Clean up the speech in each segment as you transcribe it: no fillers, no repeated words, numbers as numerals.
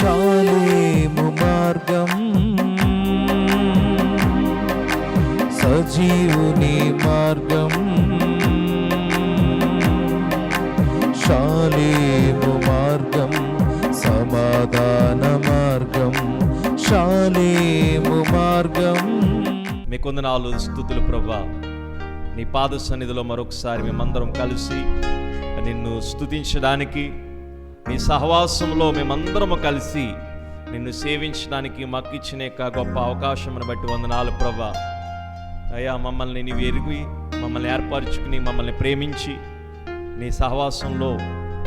షాలేము మార్గం, సజీవుని మార్గం, షాలేము మార్గం, సమాధాన మార్గం, షాలేము మార్గం. మీ కొందనాలు స్తుతులు ప్రభువా. నీ పాద సన్నిధిలో మరొకసారి మేమందరం కలిసి నిన్ను స్తుతించడానికి, నీ సహవాసంలో మేమందరము కలిసి నిన్ను సేవించడానికి మాకు ఇచ్చిన గొప్ప అవకాశమును బట్టి వందనాలు ప్రభువా. అయ్యా, మమ్మల్ని నీవు ఎరిగి మమ్మల్ని ఏర్పరచుకుని మమ్మల్ని ప్రేమించి నీ సహవాసంలో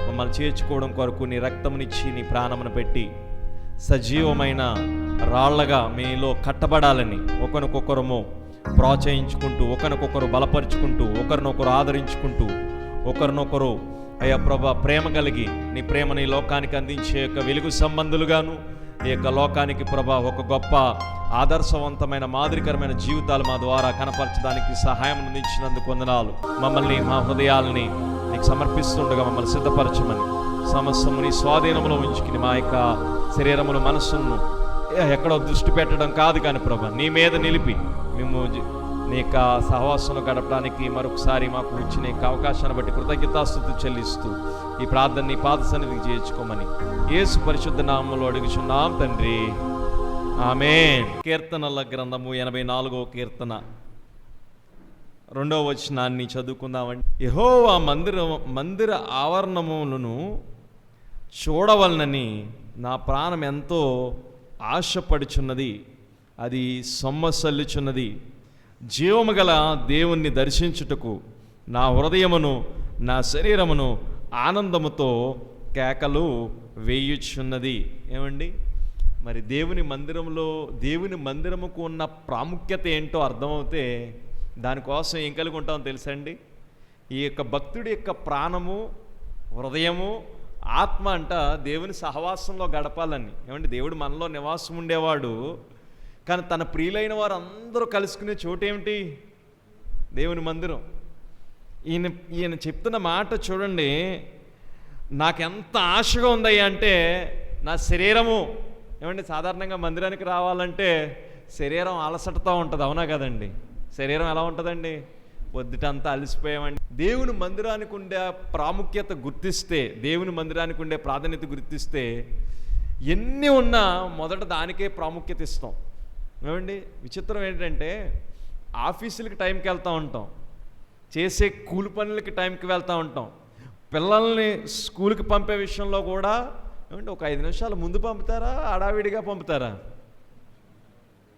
మమ్మల్ని చేర్చుకోవడం కొరకు నీ రక్తమునిచ్చి నీ ప్రాణమును పెట్టి సజీవమైన రాళ్లగా మీలో కట్టబడాలని ఒకరికొకరము ప్రోత్సహించుకుంటూ, ఒకరికొకరు బలపరుచుకుంటూ, ఒకరినొకరు ఆదరించుకుంటూ, ఒకరినొకరు అయ్యా ప్రభా ప్రేమ కలిగి నీ ప్రేమని లోకానికి అందించే యొక్క వెలుగు సంబంధులుగాను, ఈ యొక్క లోకానికి ప్రభా ఒక గొప్ప ఆదర్శవంతమైన మాదిరికరమైన జీవితాలు మా ద్వారా కనపరచడానికి సహాయం అందించినందుకు వందనాలు. మమ్మల్ని మా హృదయాలని నీకు సమర్పిస్తుండగా మమ్మల్ని సిద్ధపరచమని, సమస్తము నీ స్వాధీనంలో ఉంచుకుని మా యొక్క శరీరమును మనస్సును ఎక్కడో దృష్టి పెట్టడం కాదు కానీ ప్రభా నీ మీద నిలిపి మేము నీ యొక్క సహవాసంలో గడపడానికి మరొకసారి మాకు ఇచ్చిన యొక్క అవకాశాన్ని బట్టి కృతజ్ఞతాస్తుతి చెల్లిస్తూ ఈ ప్రార్థన నీ పాద సన్నిధికి చేర్చుకోమని యేసు పరిశుద్ధ నామములో అడుగుచున్నాం తండ్రి, ఆమేన్. కీర్తనల గ్రంథము 84వ కీర్తన 2వ వచనాన్ని చదువుకుందామండి. యెహోవా మందిర ఆవరణములను చూడవలనని నా ప్రాణం ఎంతో ఆశపడుచున్నది, అది సొమ్మసల్లుచున్నది. జీవము గల దేవుణ్ణి దర్శించుటకు నా హృదయమును నా శరీరమును ఆనందముతో కేకలు వేయుచున్నది. ఏమండి, మరి దేవుని మందిరముకు ఉన్న ప్రాముఖ్యత ఏంటో అర్థమవుతే దానికోసం ఏం కలిగి ఉంటామో తెలుసండి. ఈ యొక్క భక్తుడి యొక్క ప్రాణము, హృదయము, ఆత్మ అంట దేవుని సహవాసంలో గడపాలని. ఏమంటే దేవుడు మనలో నివాసం ఉండేవాడు, కానీ తన ప్రియులైన వారు అందరూ కలుసుకునే చోటు ఏమిటి? దేవుని మందిరం. ఈయన చెప్తున్న మాట చూడండి, నాకెంత ఆశగా ఉందయ్యా అంటే నా శరీరము. ఏమంటే సాధారణంగా మందిరానికి రావాలంటే శరీరం అలసటతో ఉంటుంది, అవునా కదండి? శరీరం ఎలా ఉంటుందండి? పొద్దుటంతా అలసిపోయామండి. దేవుని మందిరానికి ఉండే ప్రాముఖ్యత గుర్తిస్తే, దేవుని మందిరానికి ఉండే ప్రాధాన్యత గుర్తిస్తే ఎన్ని ఉన్నా మొదట దానికే ప్రాముఖ్యత ఇస్తాం. ఏమండి, విచిత్రం ఏంటంటే ఆఫీసులకి టైంకి వెళ్తూ ఉంటాం, చేసే కూలి పనులకి టైంకి వెళ్తూ ఉంటాం, పిల్లల్ని స్కూల్కి పంపే విషయంలో కూడా ఏమండి ఒక 5 నిమిషాలు ముందు పంపుతారా, హడావిడిగా పంపుతారా?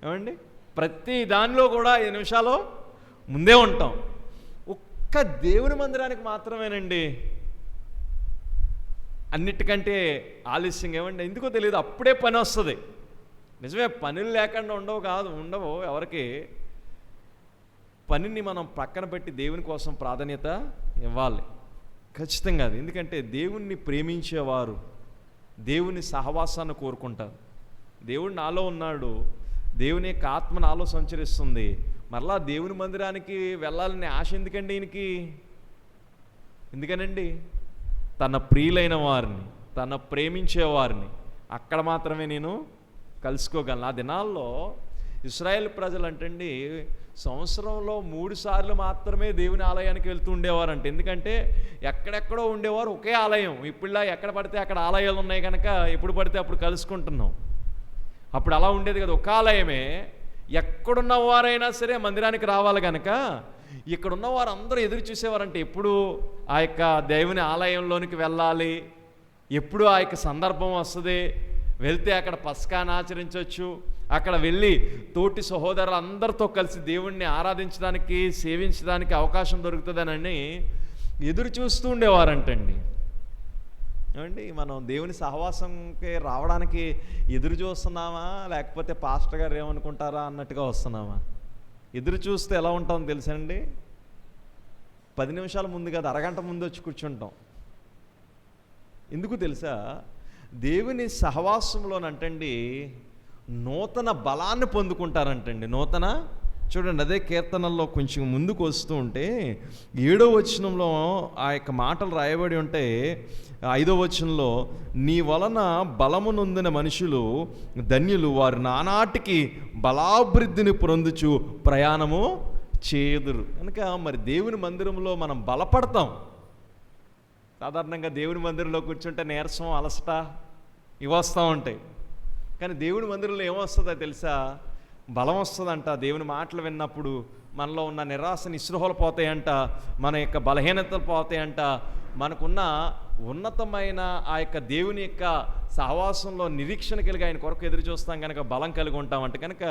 ఏమండి, ప్రతి దానిలో కూడా 5 నిమిషాలు ముందే ఉంటాం. ఒక్క దేవుని మందిరానికి మాత్రమేనండి అన్నిటికంటే ఆలస్యంగా. ఏమండి, ఎందుకో తెలియదు, అప్పుడే పని వస్తుంది. నిజమే, పనులు లేకుండా ఉండవు ఎవరికి. పనిని మనం పక్కన పెట్టి దేవుని కోసం ప్రాధాన్యత ఇవ్వాలి ఖచ్చితంగా. అది ఎందుకంటే దేవుణ్ణి ప్రేమించేవారు దేవుని సహవాసాన్ని కోరుకుంటారు. దేవుడు నాలో ఉన్నాడు, దేవుని యొక్క ఆత్మ నాలో సంచరిస్తుంది, మరలా దేవుని మందిరానికి వెళ్ళాలనే ఆశ ఎందుకండి ఈయనకి? ఎందుకనండి, తన ప్రియులైన వారిని, తన ప్రేమించేవారిని అక్కడ మాత్రమే నేను కలుసుకోగలను. ఆ దినాల్లో ఇశ్రాయేల్ ప్రజలు అంటండి సంవత్సరంలో 3 సార్లు మాత్రమే దేవుని ఆలయానికి వెళ్తూ ఉండేవారంట. ఎందుకంటే ఎక్కడెక్కడో ఉండేవారు, ఒకే ఆలయం. ఇప్పుడులా ఎక్కడ పడితే అక్కడ ఆలయాలు ఉన్నాయి కనుక ఎప్పుడు పడితే అప్పుడు కలుసుకుంటున్నాం. అప్పుడు అలా ఉండేది కదా, ఒక ఆలయమే. ఎక్కడున్న వారైనా సరే మందిరానికి రావాలి కనుక ఇక్కడున్న వారు అందరూ ఎదురు చూసేవారంటే ఎప్పుడు ఆ యొక్క దేవుని ఆలయంలోనికి వెళ్ళాలి, ఎప్పుడు ఆ యొక్క సందర్భం వస్తుంది, వెళ్తే అక్కడ పస్కాను ఆచరించవచ్చు, అక్కడ వెళ్ళి తోటి సహోదరులు అందరితో కలిసి దేవుణ్ణి ఆరాధించడానికి, సేవించడానికి అవకాశం దొరుకుతుందనని ఎదురు చూస్తూ ఉండేవారంటండి. ఏమండి, మనం దేవుని సహవాసంకి రావడానికి ఎదురు చూస్తున్నామా, లేకపోతే పాస్టర్ గారు ఏమనుకుంటారా అన్నట్టుగా వస్తున్నామా? ఎదురు చూస్తే ఎలా ఉంటామో తెలుసండి, 10 నిమిషాల ముందు కాదు, అరగంట ముందు వచ్చి కూర్చుంటాం. ఎందుకు తెలుసా? దేవుని సహవాసంలోనంటండి నూతన బలాన్ని పొందుకుంటారంటండి, నూతన చూడండి, అదే కీర్తనల్లో కొంచెం ముందుకు వస్తూ ఉంటే 7వ వచనంలో ఆ యొక్క మాటలు రాయబడి ఉంటే 5వ వచనంలో, నీ వలన బలము నొందిన మనుషులు ధన్యులు, వారు నానాటికి బలాభివృద్ధిని పొందుచు ప్రయాణము చేదురు. కనుక మరి దేవుని మందిరంలో మనం బలపడతాం. సాధారణంగా దేవుని మందిరంలో కూర్చుంటే నీరసం, అలసట ఇవి వస్తూ ఉంటాయి. కానీ దేవుని మందిరంలో ఏమొస్తుందో తెలుసా? బలం వస్తుందంట. దేవుని మాటలు విన్నప్పుడు మనలో ఉన్న నిరాశ నిస్పృహలు పోతాయంట, మన యొక్క బలహీనతలు పోతాయంట, మనకున్న ఉన్నతమైన ఆ యొక్క దేవుని యొక్క సహవాసంలో నిరీక్షణ కలిగి ఆయన కొరకు ఎదురు చూస్తాం కనుక బలం కలిగి ఉంటామంట. కనుక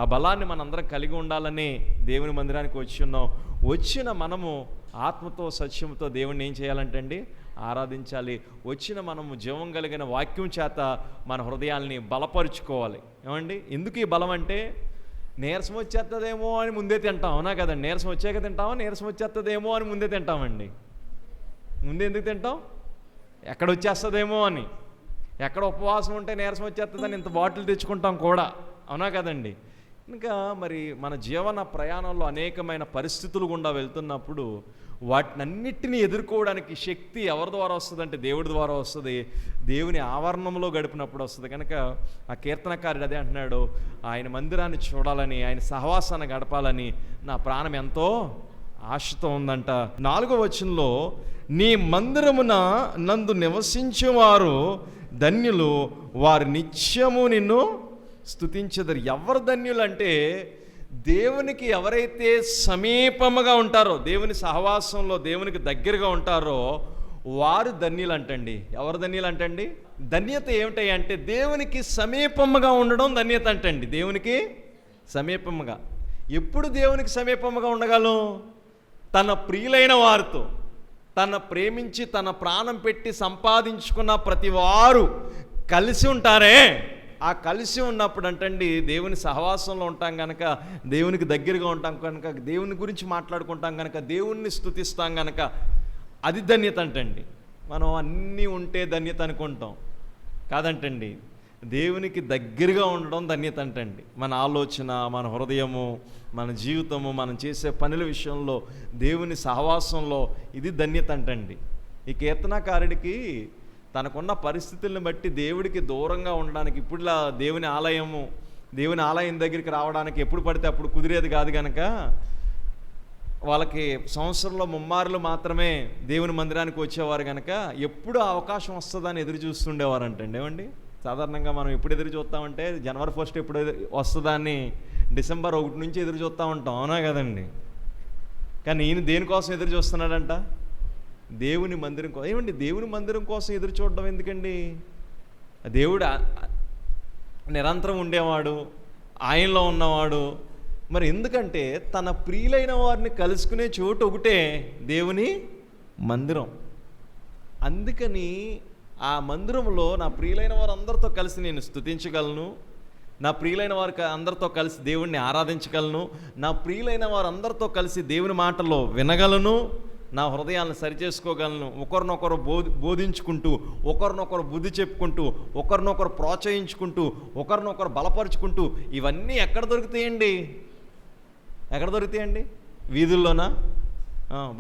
ఆ బలాన్ని మనందరం కలిగి ఉండాలని దేవుని మందిరానికి వచ్చి ఉన్నాం. వచ్చిన మనము ఆత్మతో సత్యంతో దేవుణ్ణి ఏం చేయాలంటే అండి, ఆరాధించాలి. వచ్చిన మనము జీవం కలిగిన వాక్యం చేత మన హృదయాల్ని బలపరుచుకోవాలి. ఏమండి, ఎందుకు ఈ బలం అంటే, నీరసం వచ్చేస్తుందేమో అని ముందే తింటాం, అవునా కదండి? నీరసం వచ్చాక తింటామా? నీరసం వచ్చేస్తుందేమో అని ముందే తింటామండి. ముందే ఎందుకు తింటాం? ఎక్కడ వచ్చేస్తుందేమో అని. ఎక్కడ ఉపవాసం ఉంటే నీరసం వచ్చేస్తుందని ఇంత బాటిల్ తెచ్చుకుంటాం కూడా, అవునా కదండి? ఇంకా మరి మన జీవన ప్రయాణంలో అనేకమైన పరిస్థితులు గుండా వెళ్తున్నప్పుడు వాటినన్నిటినీ ఎదుర్కోవడానికి శక్తి ఎవరి ద్వారా వస్తుందంటే దేవుడి ద్వారా వస్తుంది. దేవుని ఆవరణంలో గడిపినప్పుడు వస్తుంది. కనుక ఆ కీర్తనకారుడు అదే అంటున్నాడు, ఆయన మందిరాన్ని చూడాలని, ఆయన సహవాసాన్ని గడపాలని నా ప్రాణం ఎంతో ఆశతో ఉందంట. 4వ వచనంలో, నీ మందిరమున నందు నివసించేవారు ధన్యులు, వారు నిత్యము నిన్ను స్తుతించెదరు. ఎవరు ధన్యులు అంటే, దేవునికి ఎవరైతే సమీపముగా ఉంటారో, దేవుని సహవాసంలో దేవునికి దగ్గరగా ఉంటారో వారు ధన్యులు అంటండి. ఎవరు ధన్యులు అంటండి? ధన్యత ఏమిటి అంటే దేవునికి సమీపముగా ఉండడం ధన్యత అంటండి. దేవునికి సమీపముగా. ఎప్పుడు దేవునికి సమీపముగా ఉండగలం? తన ప్రియులైన వారితో, తన ప్రేమించి తన ప్రాణం పెట్టి సంపాదించుకున్న ప్రతి వారు కలిసి ఉంటారే, ఆ కలిసి ఉన్నప్పుడు అంటండి దేవుని సహవాసంలో ఉంటాం కనుక, దేవునికి దగ్గరగా ఉంటాం కనుక, దేవుని గురించి మాట్లాడుకుంటాం కనుక, దేవుణ్ణి స్తుతిస్తాం కనుక అది ధన్యత అంటండి. మనం అన్నీ ఉంటే ధన్యత అనుకుంటాం, కాదంటండి. దేవునికి దగ్గరగా ఉండడం ధన్యత అంటండి. మన ఆలోచన, మన హృదయము, మన జీవితము, మనం చేసే పనుల విషయంలో దేవుని సహవాసంలో ఇది ధన్యత అంటండి. ఈ కీర్తనకారుడికి తనకున్న పరిస్థితులను బట్టి దేవుడికి దూరంగా ఉండడానికి, ఇప్పుడులా దేవుని ఆలయం దగ్గరికి రావడానికి ఎప్పుడు పడితే అప్పుడు కుదిరేది కాదు కనుక, వాళ్ళకి సంవత్సరంలో ముమ్మారులు మాత్రమే దేవుని మందిరానికి వచ్చేవారు కనుక ఎప్పుడు అవకాశం వస్తుందని ఎదురు చూస్తుండేవారంటండి. ఏమండి, సాధారణంగా మనం ఎప్పుడు ఎదురు చూస్తామంటే జనవరి 1 ఎప్పుడు వస్తుందని డిసెంబర్ 1 నుంచి ఎదురు చూస్తూ ఉంటాం, అవునా కదండి? కానీ ఈయన దేనికోసం ఎదురు చూస్తున్నాడంట? దేవుని మందిరం కోసం. ఏమండి, దేవుని మందిరం కోసం ఎదురు చూడడం ఎందుకండి? దేవుడు నిరంతరం ఉండేవాడు, ఆయనలో ఉన్నవాడు. మరి ఎందుకంటే తన ప్రియులైన వారిని కలుసుకునే చోటు ఒకటే దేవుని మందిరం. అందుకని ఆ మందిరంలో నా ప్రియులైన వారు అందరితో కలిసి నేను స్తుతించగలను, నా ప్రియులైన వారి అందరితో కలిసి దేవుణ్ణి ఆరాధించగలను, నా ప్రియులైన వారు అందరితో కలిసి దేవుని మాటల్లో వినగలను, నా హృదయాలను సరిచేసుకోగలను, ఒకరినొకరు బోధించుకుంటూ, ఒకరినొకరు బుద్ధి చెప్పుకుంటూ, ఒకరినొకరు ప్రోత్సహించుకుంటూ, ఒకరినొకరు బలపరుచుకుంటూ. ఇవన్నీ ఎక్కడ దొరుకుతాయండి? ఎక్కడ దొరుకుతాయండి? వీధుల్లోనా?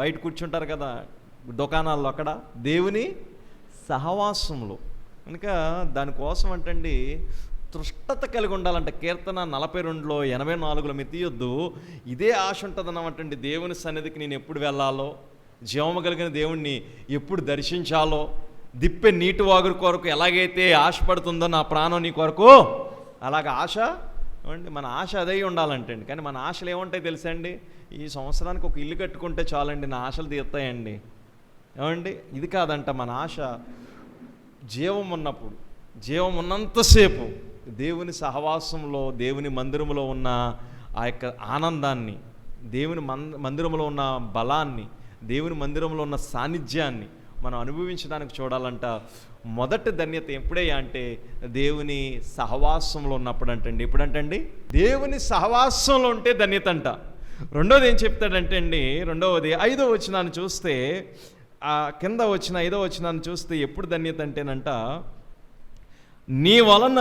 బయట కూర్చుంటారు కదా దుకాణాల్లో, అక్కడ దేవుని సహవాసంలో. కనుక దానికోసం అంటండి తృష్టత కలిగి ఉండాలంట. కీర్తన 42లో 84లో మెతియొద్దు, ఇదే ఆశ ఉంటుందన్నమాటండి. దేవుని సన్నిధికి నేను ఎప్పుడు వెళ్ళాలో, జీవము కలిగిన దేవుణ్ణి ఎప్పుడు దర్శించాలో, దిప్పే నీటి వాగురు కొరకు ఎలాగైతే ఆశపడుతుందో నా ప్రాణం నీ కొరకు, అలాగ ఆశ అండి. మన ఆశ అదే ఉండాలంటండి. కానీ మన ఆశలు ఏముంటాయి తెలుసా అండి? ఈ సంవత్సరానికి ఒక ఇల్లు కట్టుకుంటే చాలండి, నా ఆశలు తీరుతాయండి. ఏమండి, ఇది కాదంట. మన ఆశ జీవం ఉన్నప్పుడు, జీవం ఉన్నంతసేపు దేవుని సహవాసంలో, దేవుని మందిరంలో ఉన్న ఆ యొక్క ఆనందాన్ని, దేవుని మందిరంలో ఉన్న బలాన్ని, దేవుని మందిరంలో ఉన్న సాన్నిధ్యాన్ని మనం అనుభవించడానికి చూడాలంట. మొదటి ధన్యత ఎప్పుడయ్యా అంటే దేవుని సహవాసంలో ఉన్నప్పుడు అంటండి. ఎప్పుడంటండి? దేవుని సహవాసంలో ఉంటే ధన్యత అంట. రెండోది ఏం చెప్తాడంటే అండి, రెండవది 5వ వచనాన్ని చూస్తే, ఆ కింద వచ్చిన 5వ వచనాన్ని చూస్తే ఎప్పుడు ధన్యత అంటేనంట, నీ వలన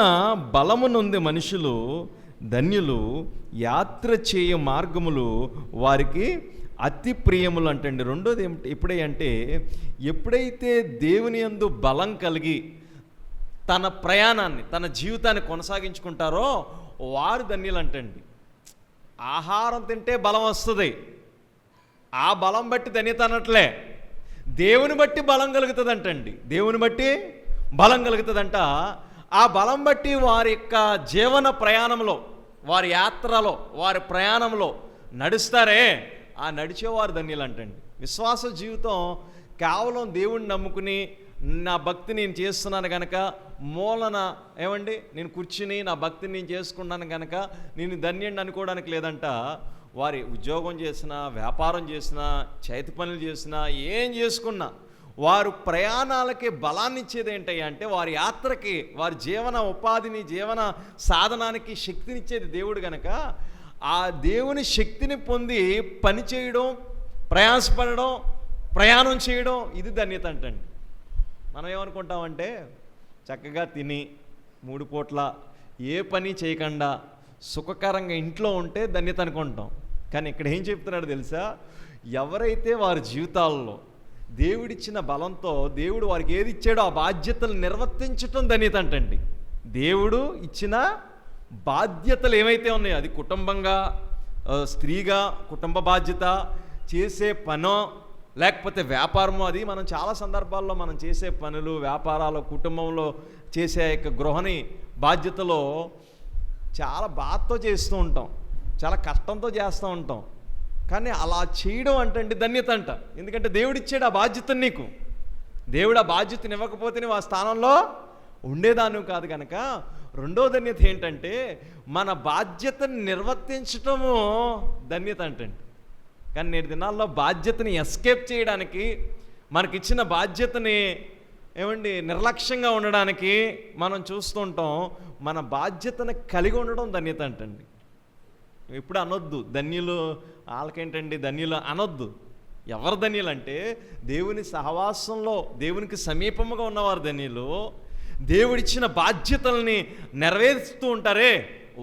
బలము నొంది మనుషులు ధన్యులు, యాత్ర చేయ మార్గములు వారికి అతి ప్రియములు అంటండి. రెండోది ఏమిటి ఎప్పుడైతే దేవుని యందు బలం కలిగి తన ప్రయాణాన్ని, తన జీవితాన్ని కొనసాగించుకుంటారో వారు ధన్యులు అంటండి. ఆహారం తింటే బలం వస్తుంది, ఆ బలం బట్టి ధన్యత అనట్లే, దేవుని బట్టి బలం కలుగుతుంది అంటండి. దేవుని బట్టి బలం కలుగుతుందంట. ఆ బలం బట్టి వారి యొక్క జీవన ప్రయాణంలో, వారి యాత్రలో, వారి ప్రయాణంలో నడుస్తారే, ఆ నడిచేవారు ధన్యులు అంటండి. విశ్వాస జీవితం కేవలం దేవుణ్ణి నమ్ముకుని నా భక్తి నేను చేస్తున్నాను కనుక మూలన నేను కూర్చుని నా భక్తిని నేను చేసుకున్నాను కనుక నేను ధన్యుడిని అనుకోవడానికి లేదంట. వారి ఉద్యోగం చేసినా, వ్యాపారం చేసినా, చేతి పనులు చేసినా, ఏం చేసుకున్నా వారు ప్రయాణాలకి బలాన్ని ఇచ్చేది ఏంటంటే వారి యాత్రకి, వారి జీవన ఉపాధిని, జీవన సాధనానికి శక్తినిచ్చేది దేవుడు కనుక ఆ దేవుని శక్తిని పొంది పని చేయడం, ప్రయాసపడడం, ప్రయాణం చేయడం, ఇది ధన్యత అంటండి. మనం ఏమనుకుంటామంటే చక్కగా తిని 3 పూట్ల ఏ పని చేయకుండా సుఖకరంగా ఇంట్లో ఉంటే ధన్యత అనుకుంటాం. కానీ ఇక్కడ ఏం చెప్తున్నాడు తెలుసా? ఎవరైతే వారి జీవితాల్లో దేవుడిచ్చిన బలంతో దేవుడు వారికి ఏది ఇచ్చాడో ఆ బాధ్యతలు నిర్వర్తించటం ధన్యత అంటండి. దేవుడు ఇచ్చిన బాధ్యతలు ఏవైతే ఉన్నాయో, అది కుటుంబంగా, స్త్రీగా కుటుంబ బాధ్యత, చేసే పనో లేకపోతే వ్యాపారమో, అది మనం చాలా సందర్భాల్లో మనం చేసే పనులు, వ్యాపారాలు, కుటుంబంలో చేసే యొక్క గృహిణి బాధ్యతలో చాలా బాధతో చేస్తూ ఉంటాం, చాలా కష్టంతో చేస్తూ ఉంటాం. కానీ అలా చేయడం అంటే ధన్యత అంట. ఎందుకంటే దేవుడిచ్చాడు ఆ బాధ్యతను నీకు. దేవుడు ఆ బాధ్యతను ఇవ్వకపోతే నువ్వు ఆ స్థానంలో ఉండేదాన్ని కాదు కనుక రెండో ధన్యత ఏంటంటే మన బాధ్యతను నిర్వర్తించటము ధన్యత అంటండి. కానీ నేటి దినాల్లో బాధ్యతని ఎస్కేప్ చేయడానికి, మనకిచ్చిన బాధ్యతని నిర్లక్ష్యంగా ఉండడానికి మనం చూస్తుంటాం. మన బాధ్యతను కలిగి ఉండడం ధన్యత అంటండి. ఎప్పుడు అనొద్దు ధన్యులు వాళ్ళకేంటండి ధన్యులు అనొద్దు. ఎవరు ధన్యులు అంటే దేవుని సహవాసంలో, దేవునికి సమీపముగా ఉన్నవారు ధన్యులు. దేవుడిచ్చిన బాధ్యతల్ని నెరవేరుస్తూ ఉంటారే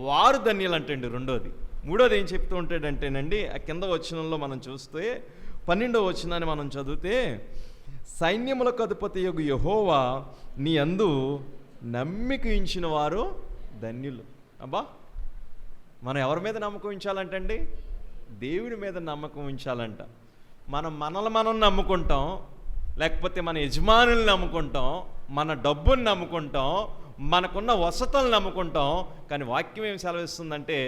వారు ధన్యులు అంటండి. రెండోది. మూడోది ఏం చెప్తూ ఉంటాడంటేనండి, ఆ కింద వచనంలో మనం చూస్తే 12వ వచనాన్ని మనం చదివితే, సైన్యములకు అధిపతియగు యెహోవా నీ యందు నమ్మిక ఉంచిన వారు ధన్యులు. అబ్బా, మనం ఎవరి మీద నమ్మకం ఉంచాలంటండి? దేవుని మీద నమ్మకం ఉంచాలంట. మనల్ని మనం నమ్ముకుంటాం, లేకపోతే మన యజమానుల్ని నమ్ముకుంటాం, మన డబ్బుని నమ్ముకుంటాం, మనకున్న వసతులను నమ్ముకుంటాం. కానీ వాక్యం ఏం సెలవిస్తుందంటే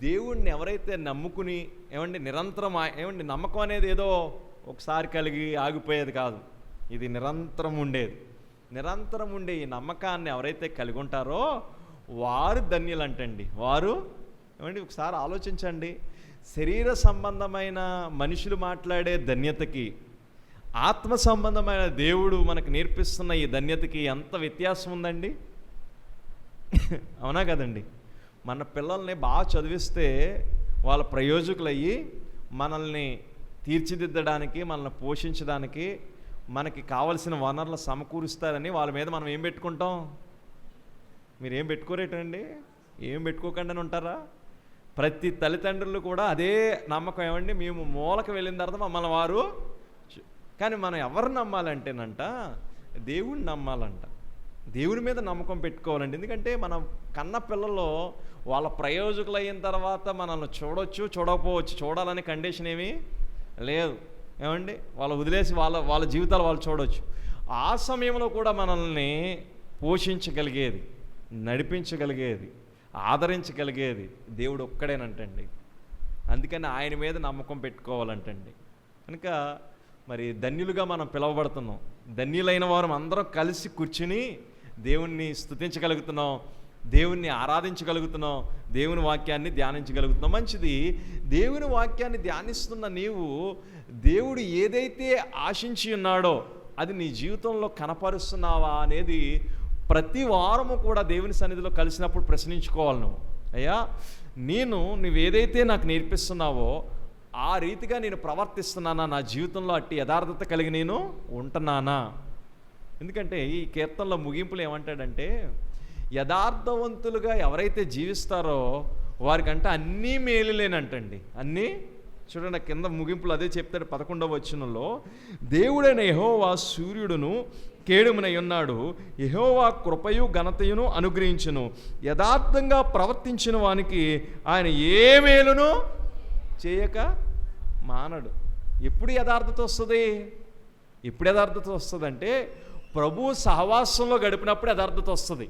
దేవుణ్ణి ఎవరైతే నమ్ముకుని నిరంతరం నమ్మకం అనేది ఏదో ఒకసారి కలిగి ఆగిపోయేది కాదు, ఇది నిరంతరం ఉండేది. నిరంతరం ఉండే ఈ నమ్మకాన్ని ఎవరైతే కలిగి ఉంటారో వారు ధన్యులు అంటండి. వారు ఒకసారి ఆలోచించండి, శరీర సంబంధమైన మనుషులు మాట్లాడే ధన్యతకి, ఆత్మ సంబంధమైన దేవుడు మనకు నేర్పిస్తున్న ఈ ధన్యతకి ఎంత వ్యత్యాసం ఉందండి? అవునా కదండి? మన పిల్లల్ని బాగా చదివిస్తే వాళ్ళ ప్రయోజకులయ్యి మనల్ని తీర్చిదిద్దడానికి, మనల్ని పోషించడానికి, మనకి కావలసిన వనరులు సమకూరుస్తారని వాళ్ళ మీద మనం ఏం పెట్టుకుంటాం? మీరేం పెట్టుకోరేటండి? ఏం పెట్టుకోకుండా ఉంటారా? ప్రతి తల్లిదండ్రులు కూడా అదే నమ్మకం. మేము మూలకు వెళ్ళిన తర్వాత మమ్మల్ని వారు, కానీ మనం ఎవరు నమ్మాలంటేనంట దేవుణ్ణి నమ్మాలంట. దేవుని మీద నమ్మకం పెట్టుకోవాలండి. ఎందుకంటే మనం కన్న పిల్లల్లో వాళ్ళ ప్రయోజకులు అయిన తర్వాత మనల్ని చూడొచ్చు, చూడకపోవచ్చు, చూడాలనే కండిషన్ ఏమీ లేదు. వాళ్ళు వదిలేసి వాళ్ళ జీవితాలు వాళ్ళు చూడవచ్చు. ఆ సమయంలో కూడా మనల్ని పోషించగలిగేది, నడిపించగలిగేది, ఆదరించగలిగేది దేవుడు ఒక్కడేనంటండి. అందుకని ఆయన మీద నమ్మకం పెట్టుకోవాలంటండి. కనుక మరి ధన్యులుగా మనం పిలువబడుతున్నాం. ధన్యులైన వారు అందరం కలిసి కూర్చుని దేవుణ్ణి స్తుతించగలుగుతున్నాం, దేవుణ్ణి ఆరాధించగలుగుతున్నాం, దేవుని వాక్యాన్ని ధ్యానించగలుగుతున్నాం. మంచిది. దేవుని వాక్యాన్ని ధ్యానిస్తున్న నీవు దేవుడు ఏదైతే ఆశించి ఉన్నాడో అది నీ జీవితంలో కనపరుస్తున్నావా అనేది ప్రతి వారము కూడా దేవుని సన్నిధిలో కలిసినప్పుడు ప్రశ్నించుకోవాలి. నువ్వు అయ్యా, నువ్వేదైతే నాకు నేర్పిస్తున్నావో ఆ రీతిగా నేను ప్రవర్తిస్తున్నానా? నా జీవితంలో అట్టి యథార్థత కలిగి నేను ఉంటున్నానా? ఎందుకంటే ఈ కీర్తనలో ముగింపులు ఏమంటాడంటే, యథార్థవంతులుగా ఎవరైతే జీవిస్తారో వారికంటే అన్నీ మేలులేనంటండి. అన్నీ చూడండి, కింద ముగింపులు అదే చెప్తాడు 11వ వచనంలో, దేవుడైన యెహోవా సూర్యుడును కేడుమునై ఉన్నాడు, యెహోవా కృపయు ఘనతయును అనుగ్రహించును, యథార్థంగా ప్రవర్తించిన వానికి ఆయన ఏ మేలును చేయక మానడు. ఎప్పుడు యథార్థత వస్తుంది? ఎప్పుడు యథార్థత వస్తుందంటే ప్రభు సహవాసంలో గడిపినప్పుడు యథార్థత వస్తుంది.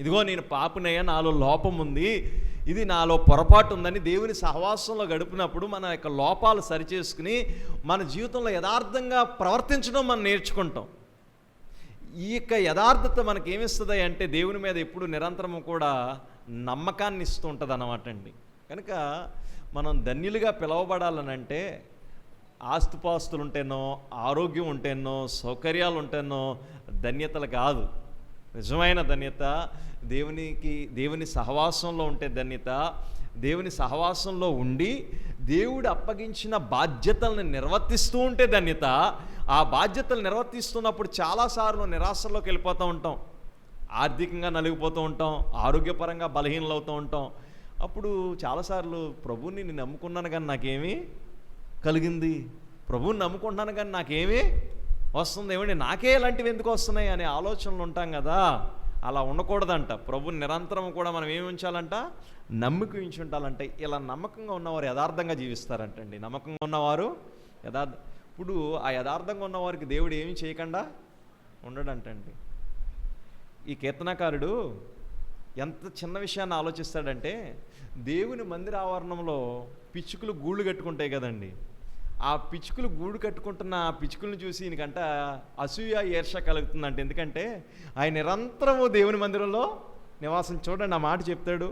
ఇదిగో నేను పాపినయ్యా, నాలో లోపం ఉంది, ఇది నాలో పొరపాటు ఉందని దేవుని సహవాసంలో గడిపినప్పుడు మన యొక్క లోపాలు సరిచేసుకుని మన జీవితంలో యథార్థంగా ప్రవర్తించడం మనం నేర్చుకుంటాం. ఈ యొక్క యథార్థత మనకి ఏమిస్తుంది అంటే దేవుని మీద ఎప్పుడు నిరంతరము కూడా నమ్మకాన్ని ఇస్తూ ఉంటుంది అన్నమాట అండి. కనుక మనం ధన్యులుగా పిలవబడాలనంటే ఆస్తుపాస్తులు ఉంటేనో, ఆరోగ్యం ఉంటేనో, సౌకర్యాలు ఉంటేనో ధన్యతలు కాదు. నిజమైన ధన్యత దేవుని సహవాసంలో ఉంటే ధన్యత. దేవుని సహవాసంలో ఉండి దేవుడు అప్పగించిన బాధ్యతలను నిర్వర్తిస్తూ ఉంటే ధన్యత. ఆ బాధ్యతలు నిర్వర్తిస్తున్నప్పుడు చాలాసార్లు నిరాశలోకి వెళ్ళిపోతూ ఉంటాం, ఆర్థికంగా నలిగిపోతూ ఉంటాం, ఆరోగ్యపరంగా బలహీనలు అవుతూ ఉంటాం. అప్పుడు చాలాసార్లు ప్రభువుని నేను నమ్ముకున్నాను కానీ నాకేమీ కలిగింది, ప్రభువుని నమ్ముకుంటున్నాను కానీ నాకేమీ వస్తుంది, ఏమండి నాకే ఇలాంటివి ఎందుకు వస్తున్నాయి అనే ఆలోచనలు ఉంటాం కదా. అలా ఉండకూడదంట. ప్రభుని నిరంతరం కూడా మనం ఏమి ఉంచాలంట? నమ్మకం ఉంచి ఉండాలంటే. ఇలా నమ్మకంగా ఉన్నవారు యథార్థంగా జీవిస్తారంటండి. నమ్మకంగా ఉన్నవారు ఇప్పుడు ఆ యథార్థంగా ఉన్నవారికి దేవుడు ఏమీ చేయకుండా ఉండడంటండి. ఈ కీర్తనకారుడు ఎంత చిన్న విషయాన్ని ఆలోచిస్తాడంటే, దేవుని మందిర ఆవరణంలో పిచ్చుకలు గూళ్ళు కట్టుకుంటాయి కదండి. ఆ పిచ్చుకలు గూడు కట్టుకుంటున్న ఆ పిచ్చుకలను చూసి ఈయనకంట అసూయ ఈర్ష్య కలుగుతుందంట. ఎందుకంటే ఆయన నిరంతరము దేవుని మందిరంలో నివాసం. చూడండి ఆ మాట చెప్తాడు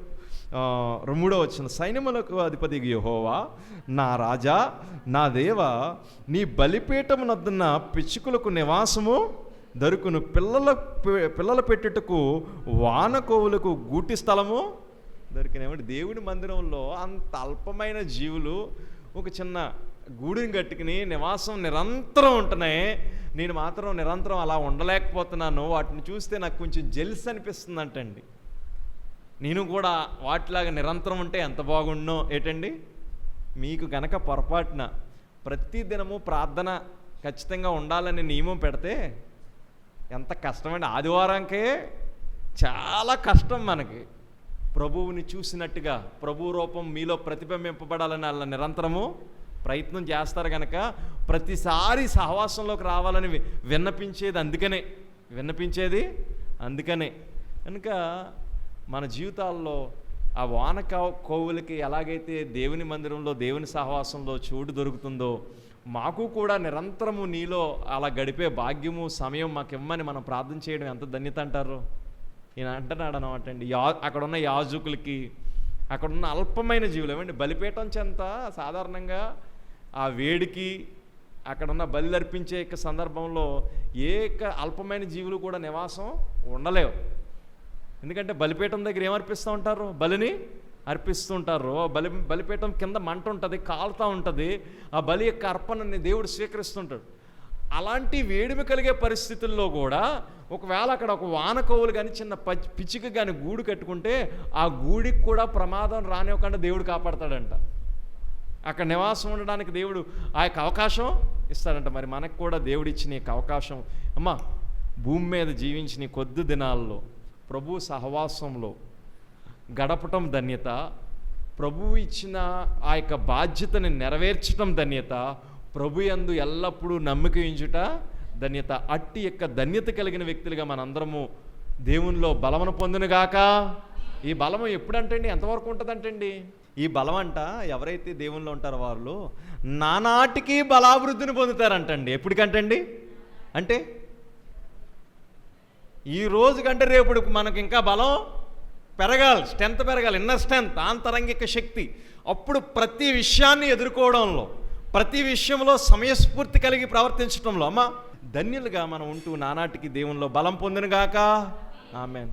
3వ వచనం, సైన్యములకు అధిపతి యెహోవా నా రాజా నా దేవ, నీ బలిపీఠమునొద్దన్న పిచ్చుకలకు నివాసము దొరుకును, పిల్లల పెట్టుటకు వానకోవులకు గూటి స్థలము దొరికినేమంటే దేవుని మందిరంలో అంత అల్పమైన జీవులు ఒక చిన్న గూడిని కట్టుకుని నివాసం నిరంతరం ఉంటున్నాయి. నేను మాత్రం నిరంతరం అలా ఉండలేకపోతున్నాను. వాటిని చూస్తే నాకు కొంచెం జెల్స్ అనిపిస్తుంది అంటండి. నేను కూడా వాటిలాగా నిరంతరం ఉంటే ఎంత బాగుండో. ఏటండి, మీకు గనక పొరపాటున ప్రతి దినము ప్రార్థన ఖచ్చితంగా ఉండాలని నియమం పెడితే ఎంత కష్టమండి. ఆదివారంకే చాలా కష్టం మనకి. ప్రభువుని చూసినట్టుగా ప్రభు రూపం మీలో ప్రతిబింబింపబడాలని అలా నిరంతరము ప్రయత్నం చేస్తారు కనుక ప్రతిసారి సహవాసంలోకి రావాలని విన్నపించేది అందుకనే. కనుక మన జీవితాల్లో ఆ వాన కోవులకి ఎలాగైతే దేవుని మందిరంలో దేవుని సహవాసంలో చోటు దొరుకుతుందో, మాకు కూడా నిరంతరము నీలో అలా గడిపే భాగ్యము సమయం మాకు ఇమ్మని మనం ప్రార్థన చేయడం ఎంత ధన్యత అంటారు. ఈయన అంటున్నాడు అనమాట అండి. అక్కడున్న యాజకులకి, అక్కడున్న అల్పమైన జీవులు ఏమండి, బలిపీఠం చెంత సాధారణంగా ఆ వేడికి అక్కడున్న బలి అర్పించే సందర్భంలో అల్పమైన జీవులు కూడా నివాసం ఉండలేవు. ఎందుకంటే బలిపీఠం దగ్గర ఏమర్పిస్తూ ఉంటారు? బలిని అర్పిస్తూ ఉంటారు. బలిపీఠం కింద మంట ఉంటుంది, కాలుతూ ఉంటుంది. ఆ బలి యొక్క అర్పణని దేవుడు స్వీకరిస్తుంటాడు. అలాంటి వేడిమి కలిగే పరిస్థితుల్లో కూడా ఒకవేళ అక్కడ ఒక వానకోవులు కానీ చిన్న పిచ్చిక కానీ గూడు కట్టుకుంటే ఆ గూడికి కూడా ప్రమాదం రానివ్వకుండా దేవుడు కాపాడతాడంట. అక్కడ నివాసం ఉండడానికి దేవుడు ఆ యొక్క అవకాశం ఇస్తాడంట. మరి మనకు కూడా దేవుడు ఇచ్చిన ఈ అవకాశం, అమ్మా భూమి మీద జీవించిన కొద్ది దినాల్లో ప్రభు సహవాసంలో గడపటం ధన్యత, ప్రభువు ఇచ్చిన ఆ యొక్క బాధ్యతని నెరవేర్చడం ధన్యత, ప్రభు యందు ఎల్లప్పుడూ నమ్మిక ఉంచుట ధన్యత. అట్టి యొక్క ధన్యత కలిగిన వ్యక్తులుగా మనందరము దేవునిలో బలమును పొందునుగాక. ఈ బలము ఎప్పుడంటండి, ఎంతవరకు ఉంటుందంటండి? ఈ బలం అంట ఎవరైతే దేవునిలో ఉంటారో వాళ్ళు నానాటికి బలాభివృద్ధిని పొందుతారంటండి. ఎప్పటికంటండి అంటే ఈ రోజు కంటే రేపు మనకు ఇంకా బలం పెరగాలి, స్ట్రెంత్ పెరగాలి, ఇన్నర్ స్ట్రెంత్, ఆంతరంగిక శక్తి. అప్పుడు ప్రతి విషయాన్ని ఎదుర్కోవడంలో, ప్రతి విషయంలో సమయస్ఫూర్తి కలిగి ప్రవర్తించడంలో అమ్మ ధన్యులుగా మనం ఉంటూ నానాటికి దేవునిలో బలం పొందునుగాక. ఆమేన్.